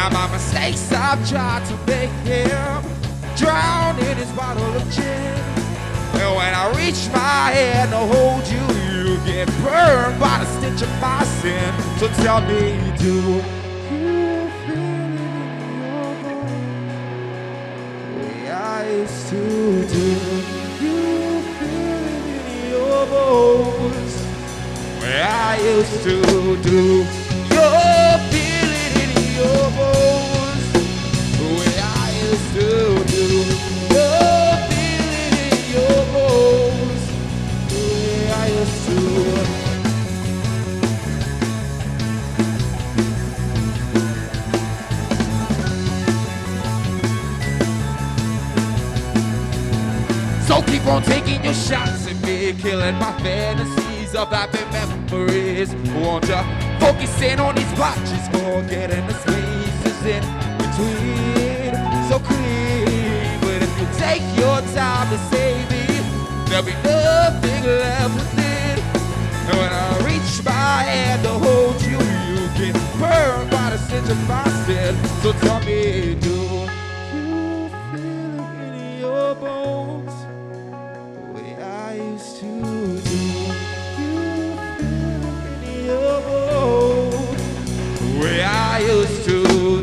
Now my mistakes I've tried to make him drown in his bottle of gin. And when I reach my hand to hold you, you get burned by the stench of my sin. So tell me, do you feel it in your bones? The way I used to do. You feel it in your bones. The way I used to do. You feel it in your bones. The way I used to do. You feel it in your bones. The way I used to. So keep on taking your shots at me, killing my fantasies of happy memories. Won't you focus in on these blotches, forgetting the spaces in between. So clean, but if you take your time to save me, there'll be nothing left within. And when I reach my hand to hold you, you get burned by the stench of my sin. So tell me, do you feel it in your bones? I used to do. You feel it in your bones. The way I used to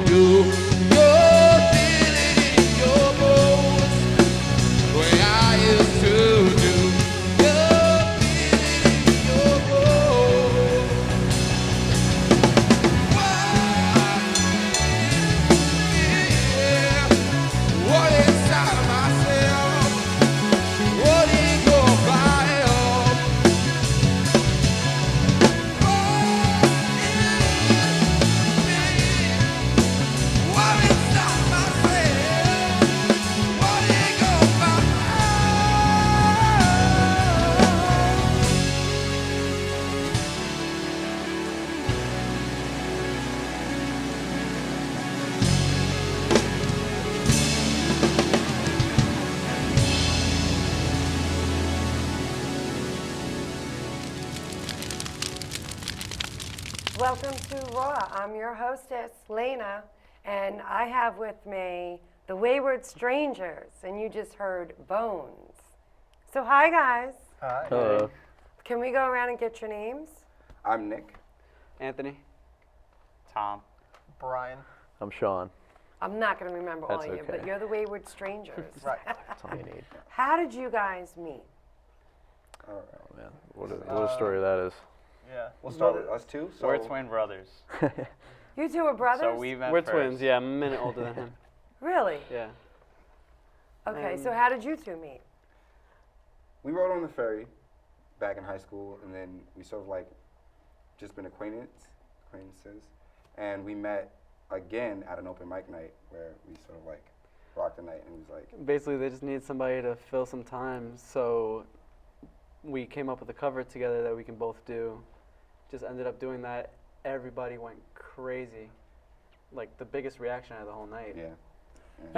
do. You feel it in your bones. The way I used to do. You feel it in your bones. Yeah. What inside of myself? What in your fire? What inside myself? What in your fire? Welcome to Raw. I'm your hostess, Lena, and I have with me the Wayward Strangers, and you just heard Bones. So hi, guys. Hi. Hello. Can we go around and get your names? I'm Nick. Anthony. Tom. Brian. I'm Sean. I'm not going to remember all That's of you, but okay. you're the Wayward Strangers. Right. That's all you need. How did you guys meet? All right. Oh, man. What a story that is. Yeah. We'll start with us two. So We're twin brothers. You two are brothers? So we met We're first. twins, yeah. I'm a minute older than him. Really? Yeah. Okay, so how did you two meet? we rode on the ferry back in high school, and then we sort of like just been acquaintances, and we met again at an open mic night where we sort of like rocked the night, and it was like Basically, they just need somebody to fill some time, so we came up with a cover together that we can both do. Just ended up doing that. Everybody went crazy. Like, the biggest reaction out of the whole night. yeah.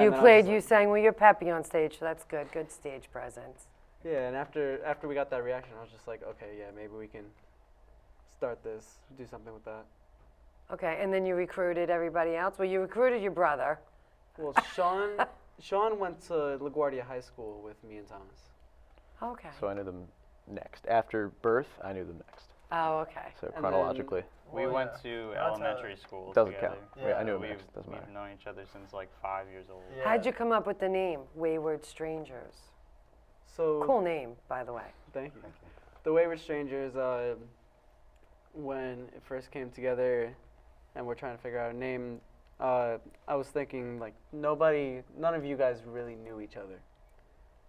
You then I played, was you like- sang, well, you're peppy on stage, so that's good. Good stage presence. Yeah, and after we got that reaction, I was just like, okay, yeah, maybe we can start this, do something with that. Okay, and then you recruited everybody else? Well, you recruited your brother. Well, Sean went to LaGuardia High School with me and Thomas. Okay. So I knew them next. After birth, I knew them next. Oh, okay. So And chronologically. We Well, went yeah. to That's elementary school Doesn't together. count. Yeah. Wait, I knew them We've, next. Doesn't matter. we've known each other since like 5 years old. Yeah. How'd you come up with the name, Wayward Strangers? So Cool name, by the way. Thank you. Thank you. The Wayward Strangers, when it first came together and we're trying to figure out a name, I was thinking like none of you guys really knew each other.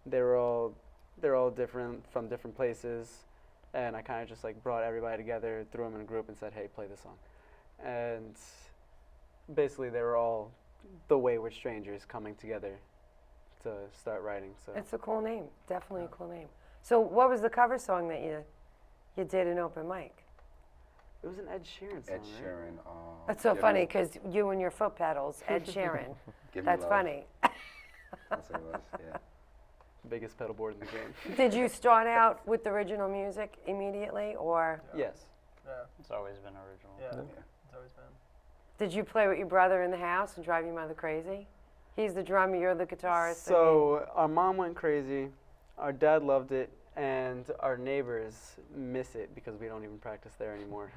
They're all different from different places, and I kind of just like brought everybody together, threw them in a group, and said, "Hey, play this song." And basically, they were all the Wayward Strangers coming together to start writing. So It's a cool name, definitely a cool name. So what was the cover song that you did in open mic? it was an Ed Sheeran song, Ed right? Sheeran. That's so Give funny, Me- because you and your foot pedals, Ed Sheeran. Give Me That's Love. funny. That's what it was. Yeah. Biggest pedal board in the game. Did you start out with the original music immediately, or? Yes. Yeah. It's always been original. Yeah. Yeah. It's always been. Did you play with your brother in the house and drive your mother crazy? He's the drummer, you're the guitarist. So our mom went crazy, our dad loved it, and our neighbors miss it because we don't even practice there anymore.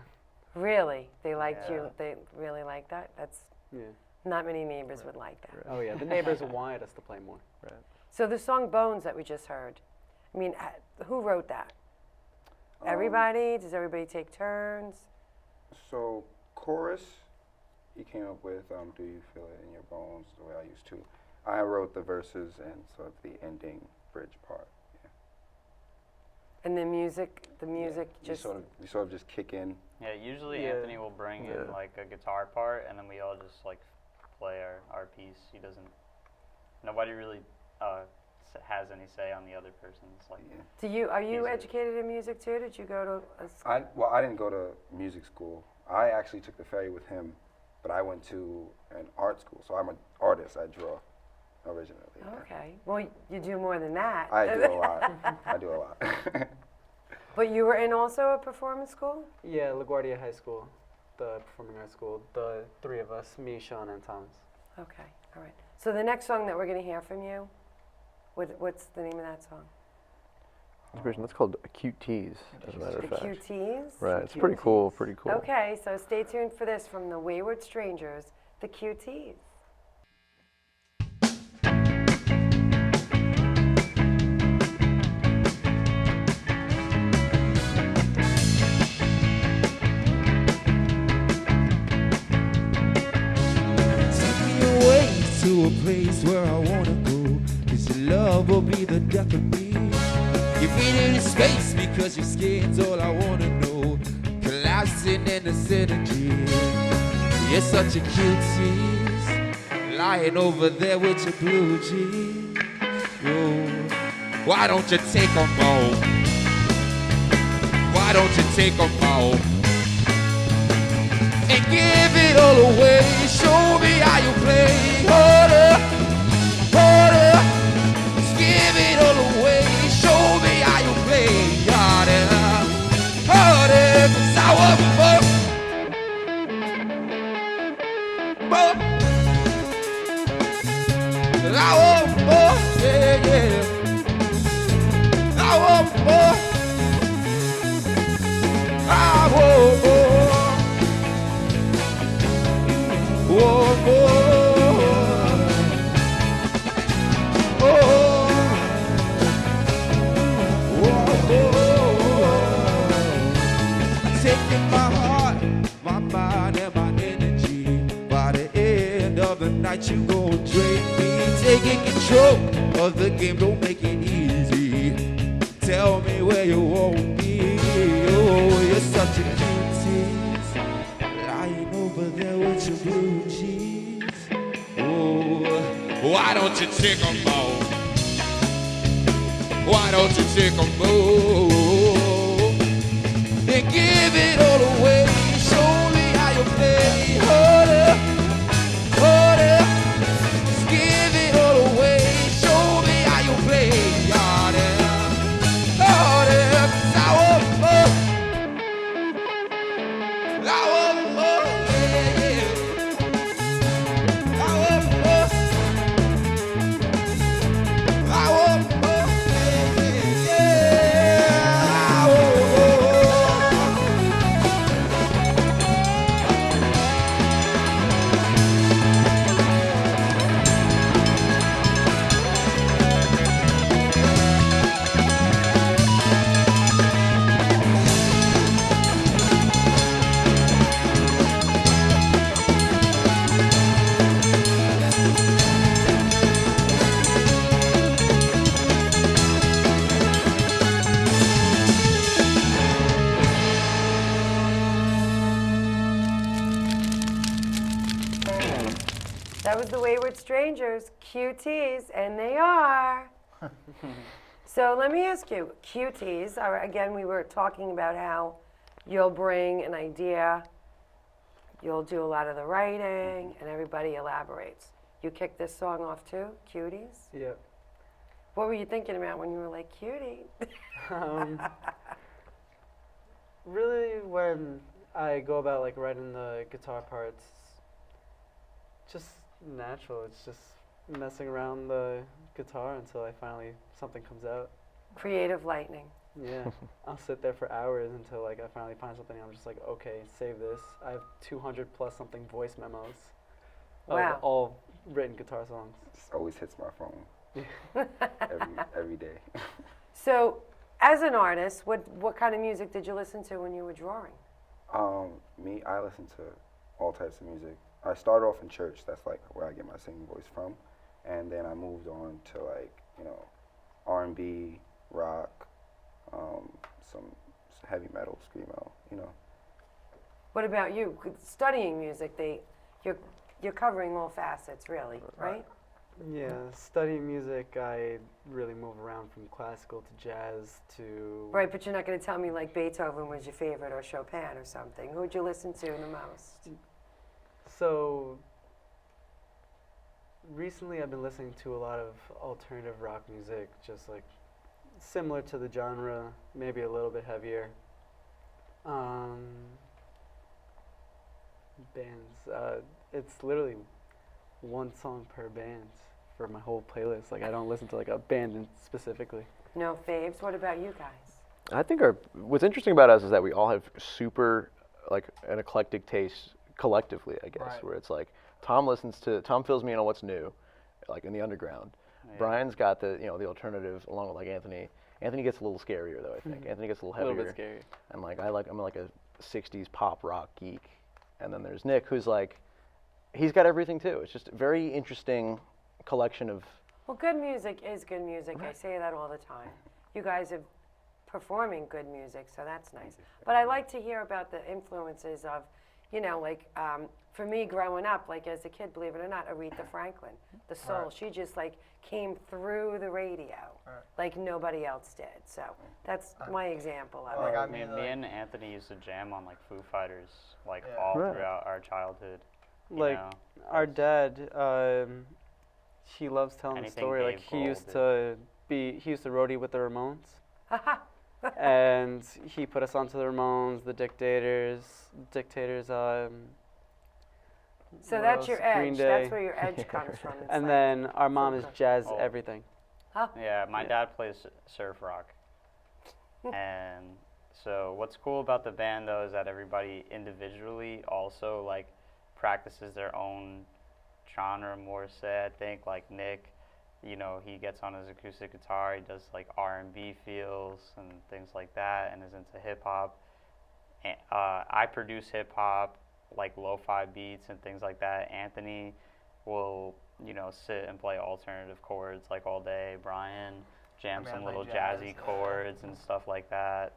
Really? They liked Yeah. you? They really like that? That's Yeah. not many neighbors would like that. Oh yeah, the neighbors wanted us to play more. Right. So the song Bones that we just heard, I mean, who wrote that? Everybody? Does everybody take turns? So chorus, he came up with "Do You Feel It in Your Bones" the way I used to. I wrote the verses and sort of the ending bridge part. Yeah. And the music We just... sort of just kick in. Yeah, usually Yeah. Anthony will bring in like a guitar part, and then we all just like play our piece. He doesn't. Nobody really has any say on the other person's like. Yeah. Are you Music. educated in music too? Did you go to a I didn't go to music school. I actually took the ferry with him, but I went to an art school. So I'm an artist. I draw originally. yeah. Okay. Well, you do more than that. I do a lot. I do a lot. But you were in also a performance school? Yeah, LaGuardia High School, the performing arts school. The three of us, me, Sean, and Thomas. Okay. All right. So the next song that we're going to hear from you, what's the name of that song? That's called Cute Tease, as a matter The of fact. QTs? Right, it's pretty cool, pretty cool. Okay, so stay tuned for this from the Wayward Strangers, the QTs. Take me away to a place where I wanna go, 'cause your love will be the death of me. Give me little space because your skin's all I wanna know, collapsing in the synergy. You're such a cute tease, lying over there with your blue jeans. Oh, why don't you take 'em home? Why don't you take 'em home? And give it all away. Show me how you play. Hold up, just give it all away. Show me how you play. Harder, 'cause I want more. I want more, yeah, yeah. I want more. I want more. Whoa, whoa, oh, whoa, taking my heart, my mind, and my energy. By the end of the night, you gon' drain me. Taking control of the game, don't make it easy. Tell me where you want me. Oh, you're such a cute tease, lying over there with your blue cheese. Oh, why don't you take 'em home? Why don't you take 'em home? And give it all away. Show me how you play. Hold up, just give it all away. Show me how you play. Harder, 'cause I want more. I want more, yeah, yeah. I want more. I want more, yeah, yeah. I want more. That was the Wayward Strangers, QTs, and they are. So let me ask you, QTs, again, we were talking about how you'll bring an idea, you'll do a lot of the writing, and everybody elaborates. You kicked this song off too, Cuties? Yeah. What were you thinking about when you were like, cutie? Really, when I go about like writing the guitar parts, just natural. It's just messing around the guitar until something comes out. Creative lightning. Yeah, I'll sit there for hours until like I finally find something. I'm just like, okay, save this. I have 200 plus something voice memos. Wow. Of all written guitar songs. Just always hits my phone every day. So, as an artist, what kind of music did you listen to when you were drawing? I listen to all types of music. I started off in church. That's like where I get my singing voice from, and then I moved on to like R&B, rock, some heavy metal, screamo. What about you? Studying music, you're covering all facets, really, right? Yeah, studying music, I really move around from classical to jazz to... Right, but you're not going to tell me like Beethoven was your favorite or Chopin or something. Who'd you listen to the most? So, recently I've been listening to a lot of alternative rock music, just like similar to the genre, maybe a little bit heavier. Bands, it's literally one song per band for my whole playlist. Like I don't listen to like a band specifically. No faves. What about you guys? I think what's interesting about us is that we all have super like an eclectic taste collectively, I guess, Right. where it's like Tom fills me in on what's new, like in the underground. Yeah. Brian's got the the alternative along with like Anthony. Anthony gets a little scarier though, I think. Anthony gets a little A heavier. little bit scary. And like I'm like a 60s pop rock geek. And then there's Nick, who's like, he's got everything too. It's just a very interesting collection of... Well, good music is good music. I say that all the time. You guys are performing good music, so that's nice. But I like to hear about the influences of, for me growing up, like as a kid, believe it or not, Aretha Franklin, the soul, Right. she just like came through the radio like nobody else did. So that's my example of Like, it. I Me mean, and Anthony used to jam on like Foo Fighters, like Yeah. all Right. throughout our childhood. you Like know. our dad, he loves telling the Anything story. Like Dave he Grohl used to roadie with the Ramones, Uh-huh. and he put us onto the Ramones, the Dictators. So what that's else? your Green edge. Day. That's where your edge comes from. It's And like- then our mom is Okay. jazz Oh. everything. Yeah, my dad plays surf rock. And so what's cool about the band though is that everybody individually also like practices their own genre more say. I think like Nick, he gets on his acoustic guitar, he does like R&B feels and things like that and is into hip hop. I produce hip hop, like lo-fi beats and things like that. Anthony will, sit and play alternative chords like all day. Brian jams I some play little jazz, jazzy yeah. chords and stuff like that.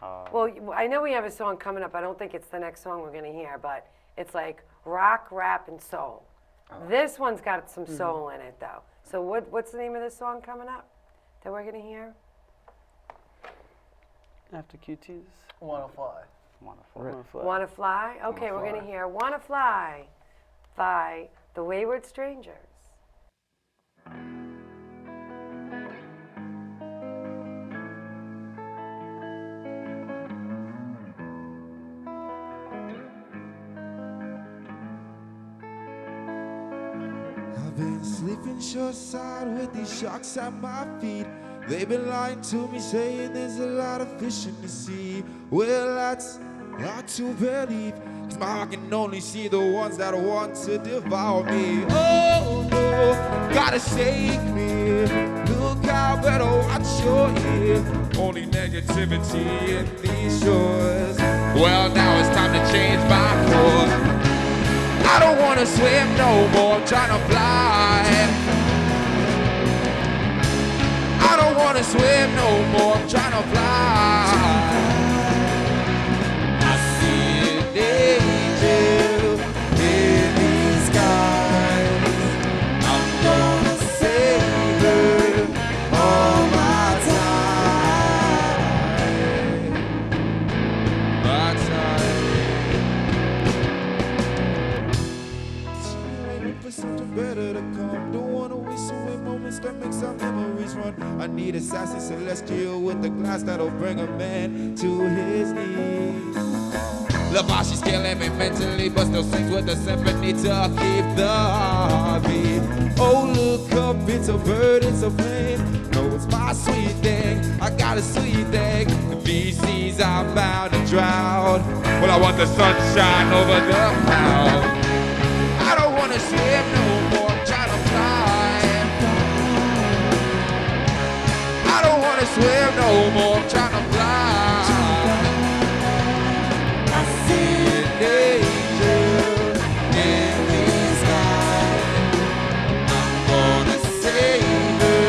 Well, I know we have a song coming up. I don't think it's the next song we're going to hear, but it's like rock, rap, and soul. This one's got some soul in it, though. So what's the name of this song coming up that we're going to hear? After QTs. Wanna fly. Wonderful. Wanna Fly? Okay, we're going to hear Wanna Fly by the Wayward Strangers. I've been sleeping shoreside with these sharks at my feet. They've been lying to me, saying there's a lot of fish in the sea. Well, that's hard to believe, 'cause my heart can only see the ones that want to devour me. Oh no, gotta save me. Look out, better watch your ear. Only negativity in these shores. Well, now it's time to change my course. I don't wanna swim no more, I'm trying to fly. I don't wanna swim no more, I'm trying to fly. I see an angel in the skies. I'm gonna save her all my time. My time. Waiting for something better to come. Don't wanna waste away moments that makes our memories run. I need a sassy celestial with a glass that'll bring a man to his knees. Love how she's killing me mentally, but still sings with the symphony to keep the beat. Oh, look up, it's a bird, it's a flame. No, it's my sweet thing, I got a sweet thing. The VCs are bound to drown. Well, I want the sunshine over the cloud. I don't wanna swim no more, I'm trying to fly. I don't wanna swim no more, I'm trying to fly. I see an angel in the sky. I'm gonna save her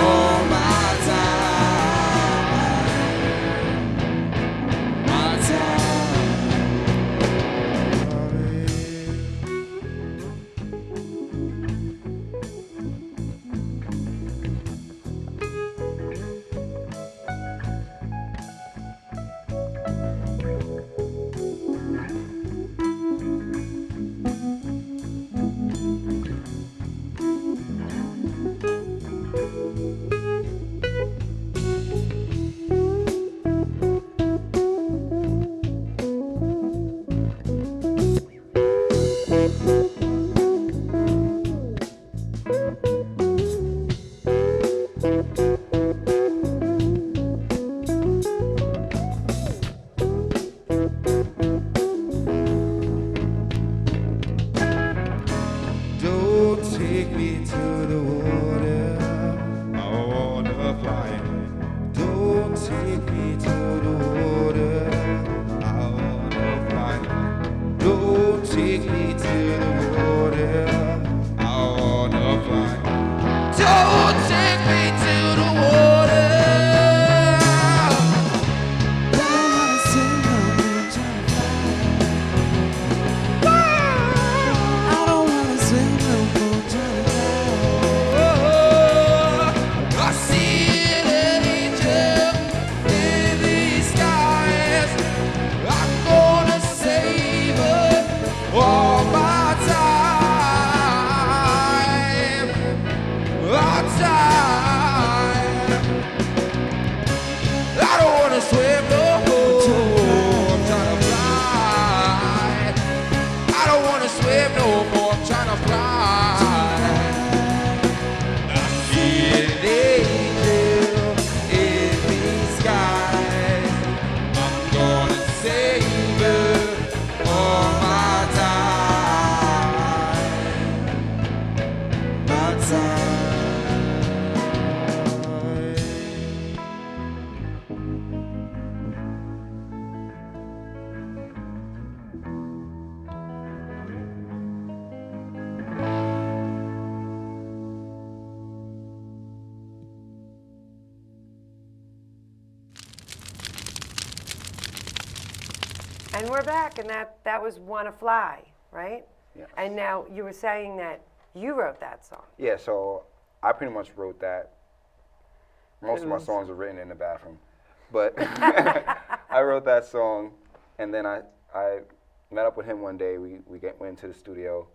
all my time. My time. Don't take me to the water, I wanna fly. Don't take me to the water, I wanna fly. Don't take me to the water, I wanna fly. Don't take me to the water. I see an angel in the skies. I'm gonna save her all my time. Our time. I don't wanna swim no more. I'm trying to fly. I don't wanna swim no more. I'm trying to fly. I see an angel in the skies. I'm gonna save her all my time. My time. And we're back, and that was Wanna Fly, right? Yeah. And now you were saying that you wrote that song. Yeah, so I pretty much wrote that. Most of my songs are written in the bathroom. But I wrote that song, and then I met up with him one day. We went into the studio,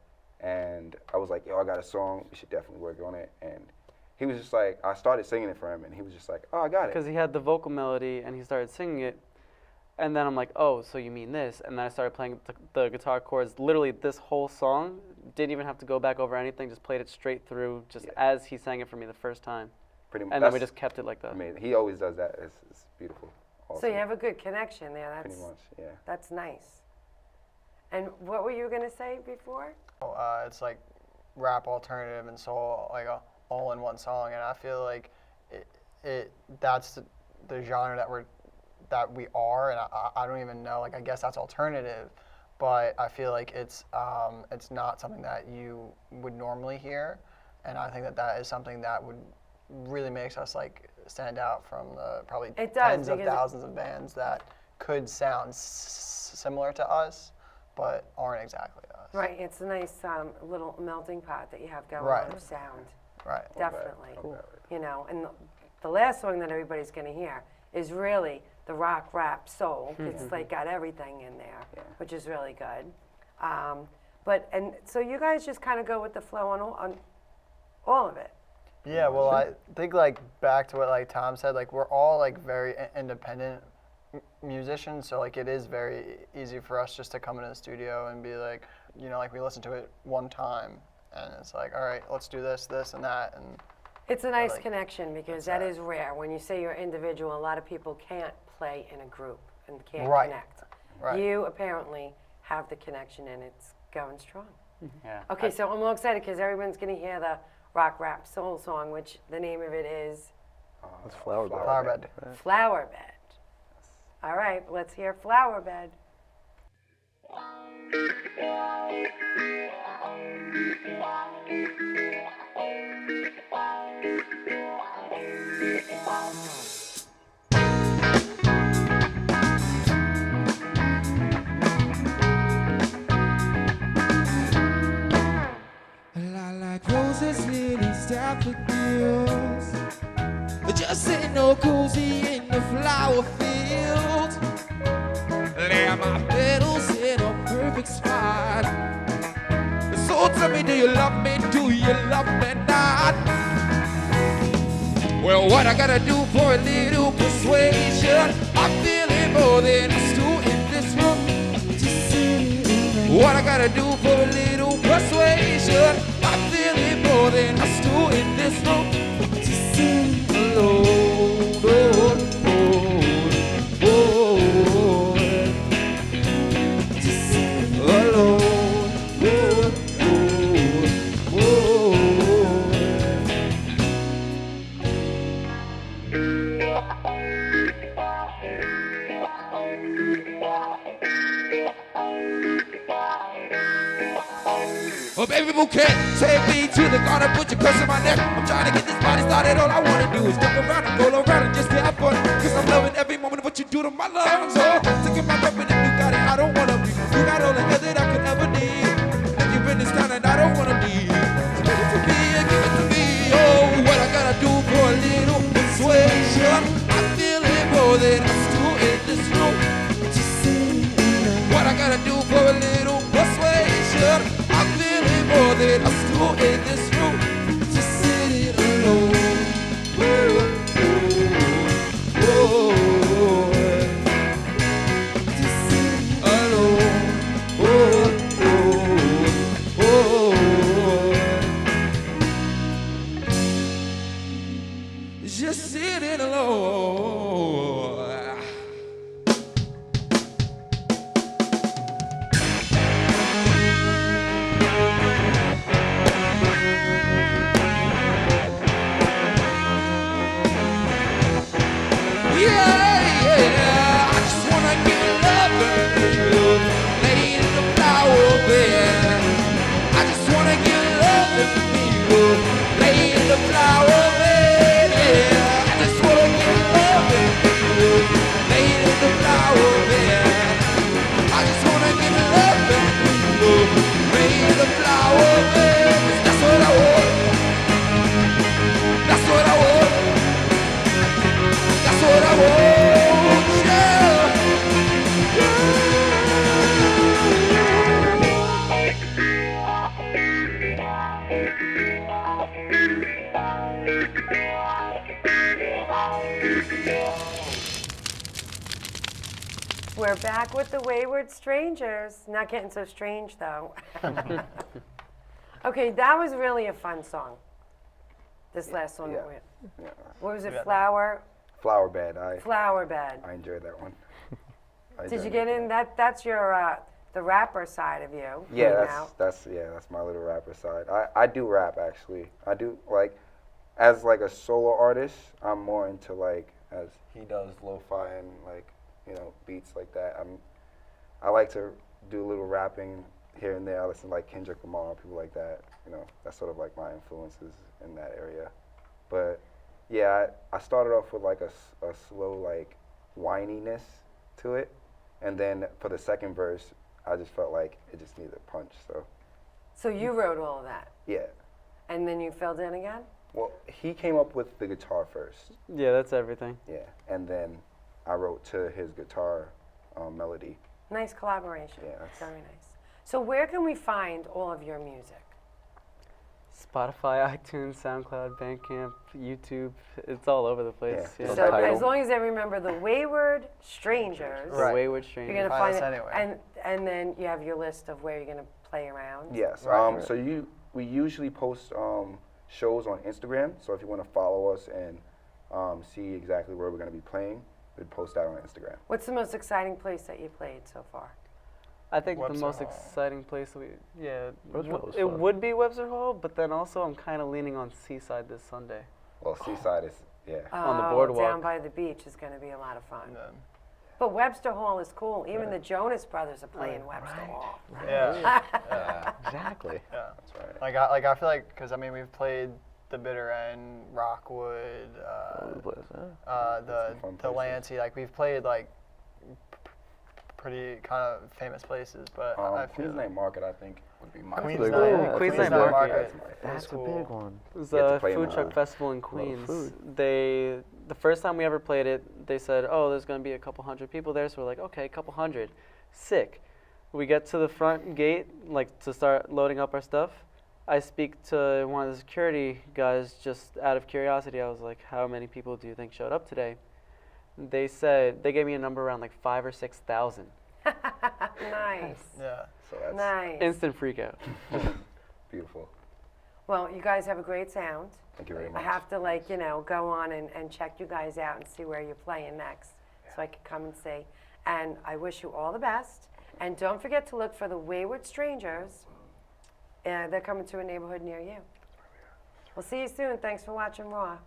and I was like, yo, I got a song. We should definitely work on it. And he was just like, I started singing it for him, and he was just like, oh, I got it. Because he had the vocal melody and he started singing it, and then I'm like, oh, so you mean this? And then I started playing the guitar chords. Literally, this whole song didn't even have to go back over anything. Just played it straight through, just as he sang it for me the first time. Pretty much. And then we just kept it like that. Amazing. He always does that. It's beautiful. So Awesome. you have a good connection there. Pretty much, yeah. That's nice. And what were you gonna say before? It's like rap, alternative, and soul, like all in one song, and I feel like that's the genre that we are, and I don't even know. Like I guess that's alternative, but I feel like it's not something that you would normally hear, and I think that is something that would really makes us like stand out from the probably It does, tens of because thousands of bands that could sound similar to us, but aren't exactly us. Right, it's a nice little melting pot that you have going Right. on of sound. Right. Definitely. Cool. You know, and the last song that everybody's gonna hear is really the rock, rap, soul. It's like got everything in there, Yeah. which is really good. And so you guys just kind of go with the flow on all of it. Yeah, well, I think like back to what like Tom said, like we're all like very independent musicians, so like it is very easy for us just to come into the studio and be like, you know, like we listen to it one time, and it's like, all right, let's do this, this, and that, and It's a nice like- connection because that is rare. When you say you're individual, a lot of people can't play in a group and can't Right. connect. Right. You apparently have the connection and it's going strong. Yeah. Okay, so I'm all excited because everyone's going to hear the rock rap soul song, which the name of it is That's Flower Bed. Flower Bed. Flower Bed. All right, let's hear Flower Bed. I like roses, lilies, daffodils. Just sitting all cozy in the flower field. Lay my petals in a perfect spot. So tell me, do you love me? Do you love me not? Well, what I gotta do for a little persuasion? I'm feeling more than a stew in this room. What I gotta do for a little persuasion? I'm feeling more than a stew in this room. Alone, oh, oh, oh, alone, oh, oh, oh, baby bouquet, take me to the garden, put your curse in my neck. I'm trying to get this body started, all I wanna do is jump around and roll around and just have fun. Cause I'm loving every moment of what you do to my lungs. Oh, taking my breath and if you got it, I don't wanna be. You got all the air that I could ever need. If you're in this town and I don't wanna leave. So give it to me and give it to me. Oh, what I gotta do for a little persuasion? I'm feeling more than a stew in this room. What I gotta do for a little persuasion? I'm feeling more than a stew in this room. Just sitting alone. Whoa, whoa, whoa. Just sitting alone. Whoa, whoa, whoa. Just sitting alone. Yeah, I just wanna get love, lay in the flower bed. I just wanna get love, lay in the flower bed. Yeah, I just wanna get love, lay in the flower bed. I just wanna get love, lay in the flower bed. 'Cause that's what I want. That's what I want. That's what I want, yeah. We're back with the Wayward Strangers. Not getting so strange though. Okay, that was really a fun song. This last song. yeah. we- Yeah. What was it? Yeah. Flower Flower Bed. Flower Bed. I enjoyed that one. I Did you enjoyed get making in that. That's your the rapper side of you. Yeah, coming out. that's my little rapper side. I do rap actually. I do like as like a solo artist. I'm more into like as he does lo-fi and like beats like that. I like to do a little rapping here and there. I listen to like Kendrick Lamar, people like that. That's sort of like my influences in that area. But yeah, I started off with like a slow like whininess to it, and then for the second verse, I just felt like it just needed a punch. So you wrote all of that, Yeah. and then you filled in again. Well, he came up with the guitar first. Yeah, that's everything. Yeah, and then I wrote to his guitar melody. Nice collaboration. Yeah, that's- Very nice. So where can we find all of your music? Spotify, iTunes, SoundCloud, Bandcamp, YouTube. It's all over the place. Yeah. Yeah. So title. as long as they remember the Wayward Strangers, The Right. Wayward you're Strangers. gonna Find find us it, anywhere. and then you have your list of where you're gonna play around. Yes. Right. So we usually post shows on Instagram. So if you want to follow us and see exactly where we're going to be playing, we'd post that on Instagram. What's the most exciting place that you played so far? I think the Webster most Hall. exciting place Webster Hall was it fun. would be Webster Hall, but then also I'm kind of leaning on Seaside this Sunday. Well, Seaside is On the Oh, boardwalk. down by the beach is gonna be a lot of fun. And then- But Webster Hall is cool. Even the Jonas Brothers are playing Webster Right. Hall. Yeah. Exactly. Yeah. That's right. I feel like, because I mean, we've played the Bitter End, Rockwood, All over the place, yeah. the fun the places. Lancey. Like we've played like pretty kind of famous places, but I feel Queens Night Market, I think, would be my Queens big Night, one. Ooh, Queens Night Market. That's That's a cool. big one. It was You have to a play in food the truck festival in love Queens. food. The first time we ever played it, they said, "Oh, there's gonna be a couple hundred people there." So we're like, "Okay, a couple hundred, sick." We get to the front gate, like to start loading up our stuff. I speak to one of the security guys just out of curiosity. I was like, "How many people do you think showed up today?" They said they gave me a number around like 5,000 or 6,000. Nice. yeah. So that's Nice. Instant freak out. beautiful. Well, you guys have a great sound. Thank you very I much. have to go on and check you guys out and see where you're playing next, so I can come and see. And I wish you all the best. And don't forget to look for the Wayward Strangers. They're coming to a neighborhood near you. We'll see you soon. Thanks for watching Raw.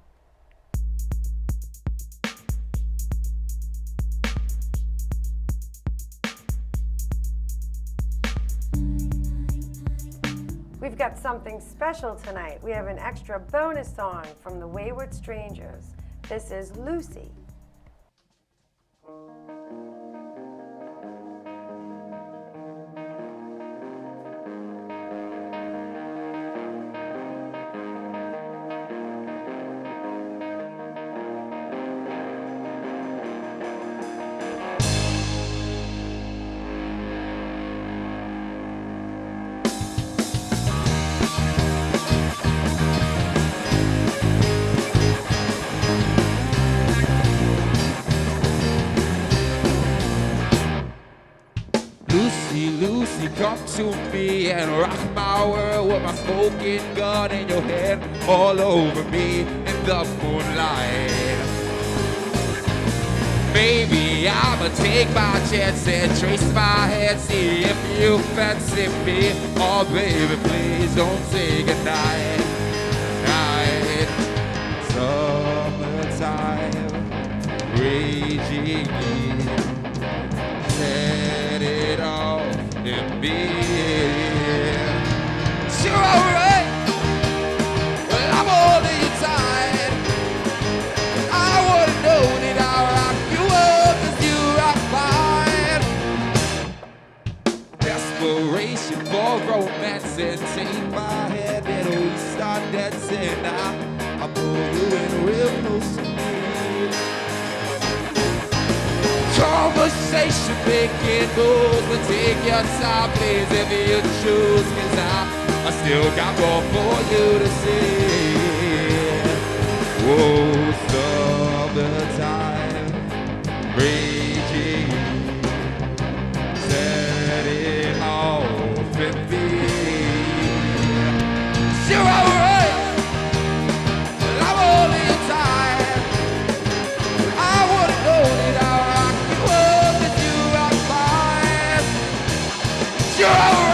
We've got something special tonight. We have an extra bonus song from the Wayward Strangers. This is Lucy. Lucy, Lucy, come to me and rock my world with my smoking gun in your head, all over me in the moonlight. Maybe I'ma take my chance and trace my hand, see if you fancy me. Oh, baby, please don't say goodnight. Night, summertime, raging in. Set it off in me. You're alright. Well, I'm holding you tight. I would've known it. I'll rock you up 'cause you rock fine. Desperation for romance and take my hand and we start dancing. I'll pull you in real close to me. Conversation making moves, but take your time, please, if you choose, 'cause I still got more for you to see. Whoa, summertime, raging, set it off in me. You're alright, well, I'm holding you tight. I would've known it, I'll rock you up 'cause you rock fine. You're alright.